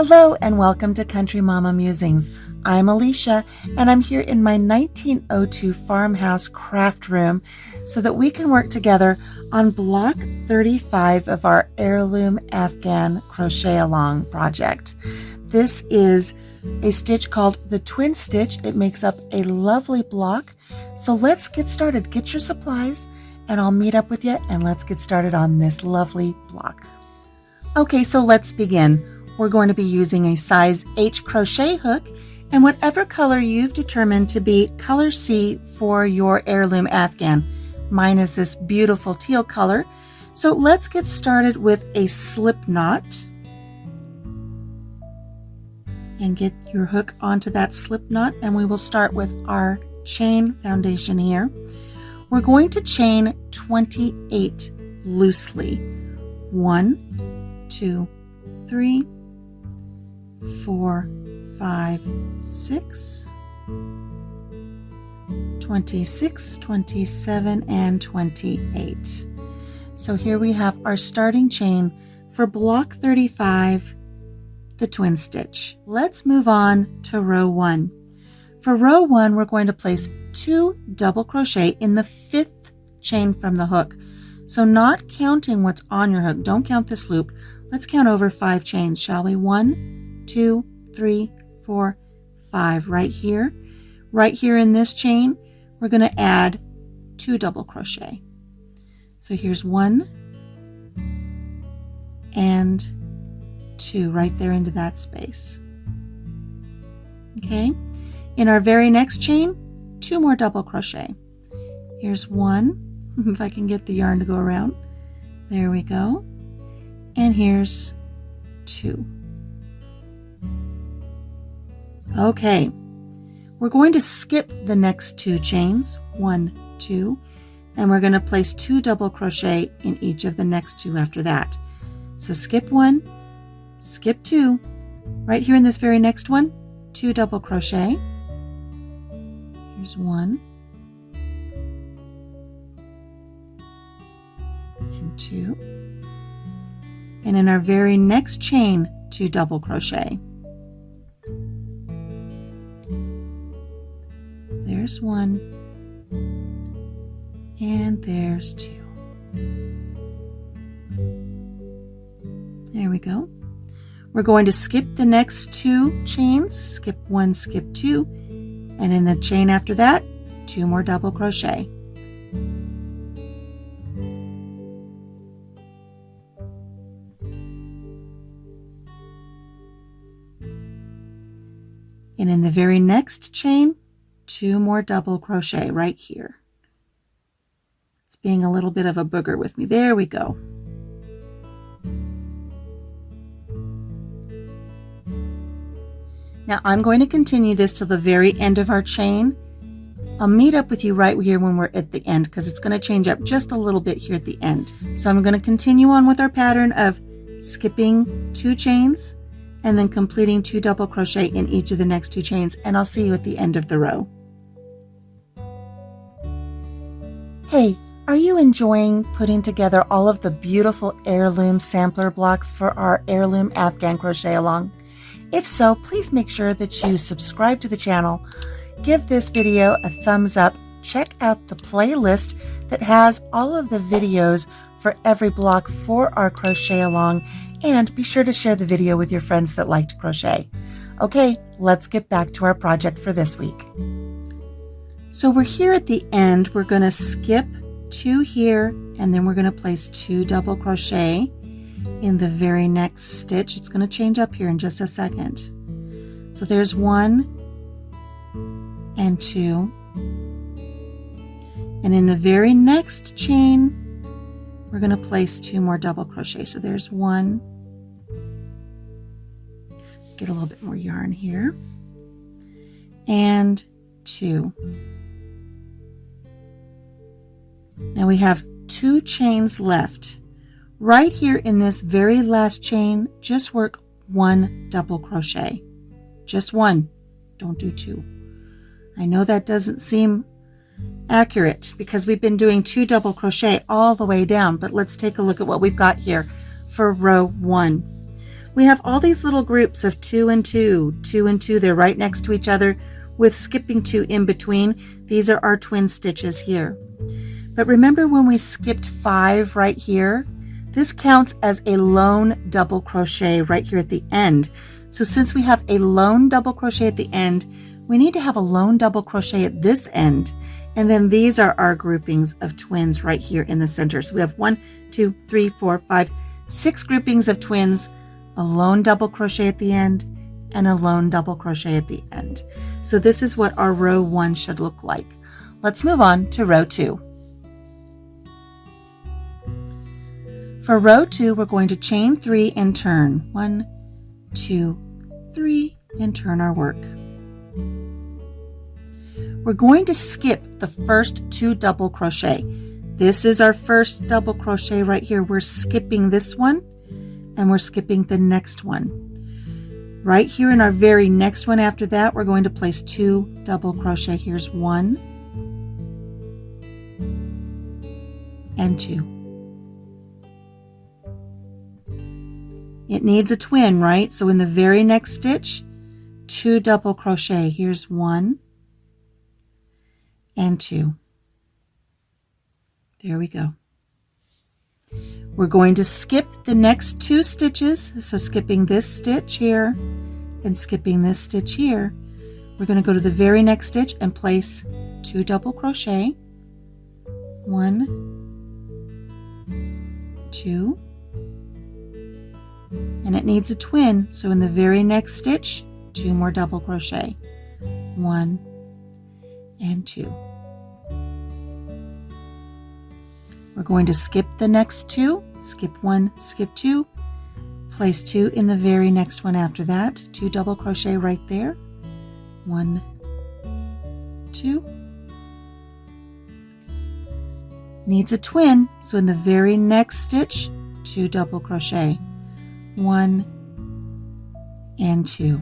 Hello and welcome to Country Mama Musings. I'm Alicia and I'm here in my 1902 farmhouse craft room so that we can work together on block 35 of our Heirloom Afghan crochet along project. This is a stitch called the twin stitch. It makes up a lovely block. So let's get started. Get your supplies and I'll meet up with you and let's get started on this lovely block. Okay, so let's begin. We're going to be using a size H crochet hook and whatever color you've determined to be color C for your Heirloom Afghan. Mine is this beautiful teal color. So let's get started with a slip knot and get your hook onto that slip knot, and we will start with our chain foundation here. We're going to chain 28 loosely. 1, 2, 3, 4, 5, 6, 26, 27, and 28. So here we have our starting chain for block 35, the twin stitch. Let's move on to row 1. For row 1, we're going to place 2 double crochet in the 5th chain from the hook. So not counting what's on your hook, don't count this loop. Let's count over 5 chains, shall we? 1, 2, 3, 4, 5. Right here in this chain, we're going to add 2 double crochet. So here's 1 and 2 right there into that space. Okay, in our very next chain, 2 more double crochet. Here's 1, if I can get the yarn to go around. There we go. And here's 2. Okay, we're going to skip the next 2 chains, 1, 2, and we're going to place 2 double crochet in each of the next 2 after that. So skip 1, skip 2, right here in this very next one, 2 double crochet. Here's 1 and 2. And in our very next chain, 2 double crochet. There's 1 and there's 2. There we go. We're going to skip the next 2 chains, skip 1, skip 2, and in the chain after that, 2 more double crochet. And in the very next chain, 2 more double crochet right here. It's being a little bit of a booger with me. There we go. Now I'm going to continue this till the very end of our chain. I'll meet up with you right here when we're at the end because it's going to change up just a little bit here at the end. So I'm going to continue on with our pattern of skipping 2 chains and then completing 2 double crochet in each of the next 2 chains, and I'll see you at the end of the row. Hey, are you enjoying putting together all of the beautiful Heirloom sampler blocks for our Heirloom Afghan crochet along? If so, please make sure that you subscribe to the channel, give this video a thumbs up, check out the playlist that has all of the videos for every block for our crochet along, and be sure to share the video with your friends that like to crochet. Okay, let's get back to our project for this week. So we're here at the end. We're going to skip 2 here, and then we're going to place 2 double crochet in the very next stitch. It's going to change up here in just a second. So there's 1 and 2. And in the very next chain, we're going to place 2 more double crochet. So there's 1. Get a little bit more yarn here. And 2. Now we have 2 chains left. Right here in this very last chain, just work 1 double crochet. Just 1. Don't do 2. I know that doesn't seem accurate because we've been doing 2 double crochet all the way down, but let's take a look at what we've got here for row 1. We have all these little groups of 2 and 2, 2 and 2. They're right next to each other with skipping 2 in between. These are our twin stitches here. But remember when we skipped 5 right here? This counts as a lone double crochet right here at the end. So since we have a lone double crochet at the end, we need to have a lone double crochet at this end. And then these are our groupings of twins right here in the center. So we have 1, 2, 3, 4, 5, 6 groupings of twins, a lone double crochet at the end, and a lone double crochet at the end. So this is what our row 1 should look like. Let's move on to row 2. For row 2, we're going to chain 3 and turn. 1, 2, 3, and turn our work. We're going to skip the first 2 double crochet. This is our first double crochet right here. We're skipping this one, and we're skipping the next one. Right here in our very next one after that, we're going to place 2 double crochet. Here's 1 and 2. It needs a twin, right? So in the very next stitch, 2 double crochet. Here's 1 and 2. There we go. We're going to skip the next 2 stitches. So skipping this stitch here and skipping this stitch here. We're going to go to the very next stitch and place 2 double crochet. 1, 2. And it needs a twin, so in the very next stitch, 2 more double crochet. 1 and 2. We're going to skip the next 2, skip 1, skip 2, place 2 in the very next one after that, 2 double crochet right there. 1, 2. Needs a twin, so in the very next stitch, 2 double crochet. 1 and 2.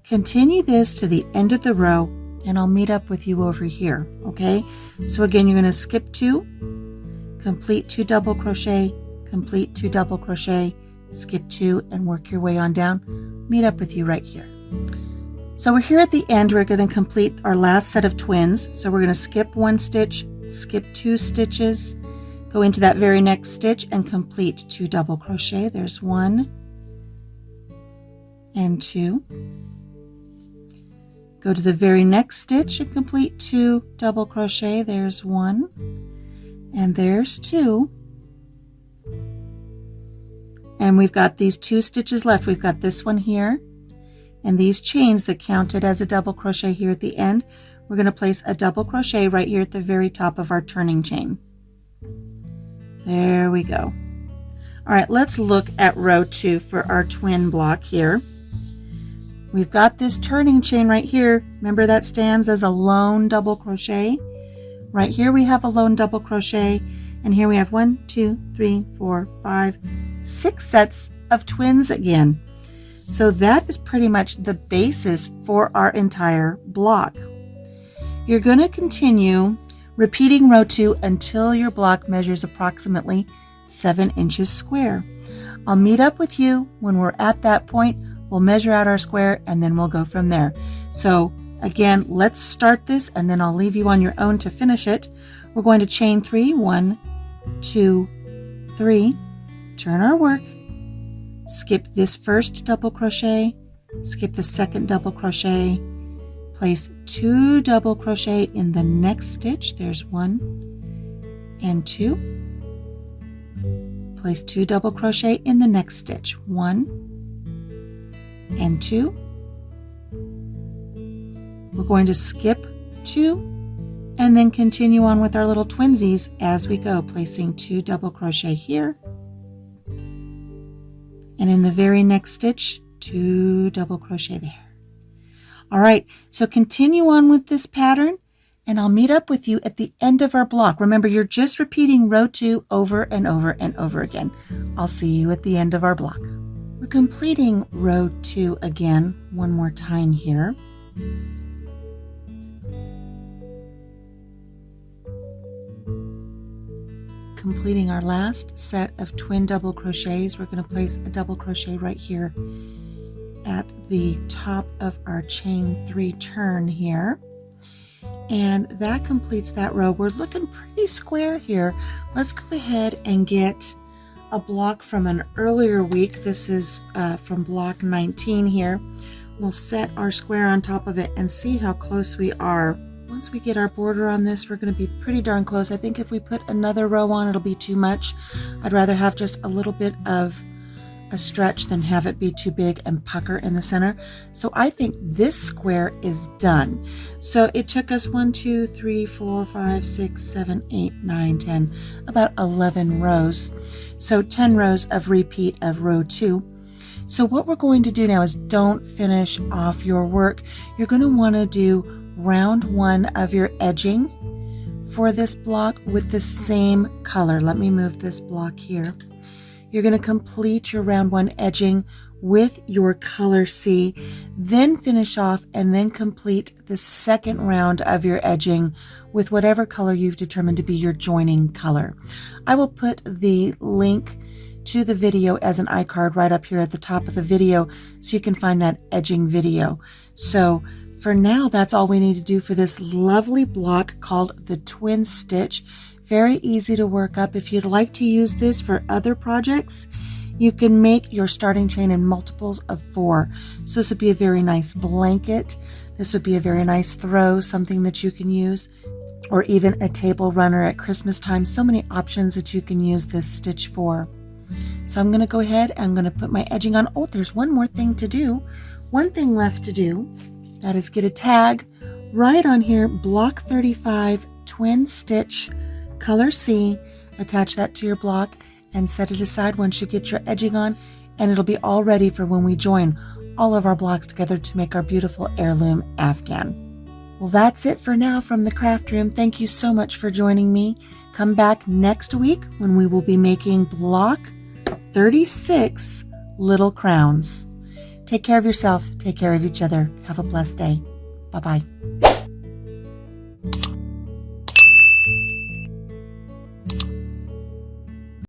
Continue this to the end of the row, and I'll meet up with you over here, okay? So again, you're going to skip 2, complete 2 double crochet, complete 2 double crochet, skip 2, and work your way on down. Meet up with you right here. So we're here at the end. We're going to complete our last set of twins. So we're going to skip 1 stitch, skip 2 stitches, go into that very next stitch and complete 2 double crochet. There's 1 and 2. Go to the very next stitch and complete 2 double crochet. There's 1 and there's 2. And we've got these 2 stitches left. We've got this one here and these chains that counted as a double crochet here at the end. We're going to place a double crochet right here at the very top of our turning chain. There we go. All right, let's look at row 2 for our twin block here. We've got this turning chain right here. Remember that stands as a lone double crochet. Right here we have a lone double crochet, and here we have 1, 2, 3, 4, 5, 6 sets of twins again. So that is pretty much the basis for our entire block. You're going to continue repeating row 2 until your block measures approximately 7 inches square. I'll meet up with you when we're at that point. We'll measure out our square and then we'll go from there. So again, let's start this and then I'll leave you on your own to finish it. We're going to chain 3, 1, 2, 3, turn our work, skip this first double crochet, skip the second double crochet, place 2 double crochet in the next stitch. There's 1 and 2. Place 2 double crochet in the next stitch. 1 and 2. We're going to skip 2 and then continue on with our little twinsies as we go, placing 2 double crochet here. And in the very next stitch, 2 double crochet there. All right, so continue on with this pattern and I'll meet up with you at the end of our block. Remember, you're just repeating row 2 over and over and over again. I'll see you at the end of our block. We're completing row 2 again one more time here. completing our last set of twin double crochets. We're going to place a double crochet right here at the top of our chain 3 turn here. And that completes that row. We're looking pretty square here. Let's go ahead and get a block from an earlier week. This is from block 19 here. We'll set our square on top of it and see how close we are. Once we get our border on this, we're going to be pretty darn close. I think if we put another row on, it'll be too much. I'd rather have just a little bit of a stretch than have it be too big and pucker in the center. So I think this square is done. So it took us 1, 2, 3, 4, 5, 6, 7, 8, 9, 10, about 11 rows. So 10 rows of repeat of row 2. So what we're going to do now is don't finish off your work. You're going to want to do round 1 of your edging for this block with the same color. Let me move this block here. You're going to complete your round 1 edging with your color C, then finish off and then complete the second round of your edging with whatever color you've determined to be your joining color. I will put the link to the video as an iCard right up here at the top of the video so you can find that edging video. So for now, that's all we need to do for this lovely block called the twin stitch. Very easy to work up. If you'd like to use this for other projects, you can make your starting chain in multiples of 4. So this would be a very nice blanket. This would be a very nice throw, something that you can use, or even a table runner at Christmas time. So many options that you can use this stitch for. So I'm going to go ahead, I'm going to put my edging on. Oh, there's one more thing to do. One thing left to do. That is get a tag right on here, block 35, twin stitch, color C, attach that to your block and set it aside once you get your edging on, and it'll be all ready for when we join all of our blocks together to make our beautiful heirloom Afghan. Well, that's it for now from the craft room. Thank you so much for joining me. Come back next week when we will be making block 36, little crowns. Take care of yourself. Take care of each other. Have a blessed day. Bye-bye.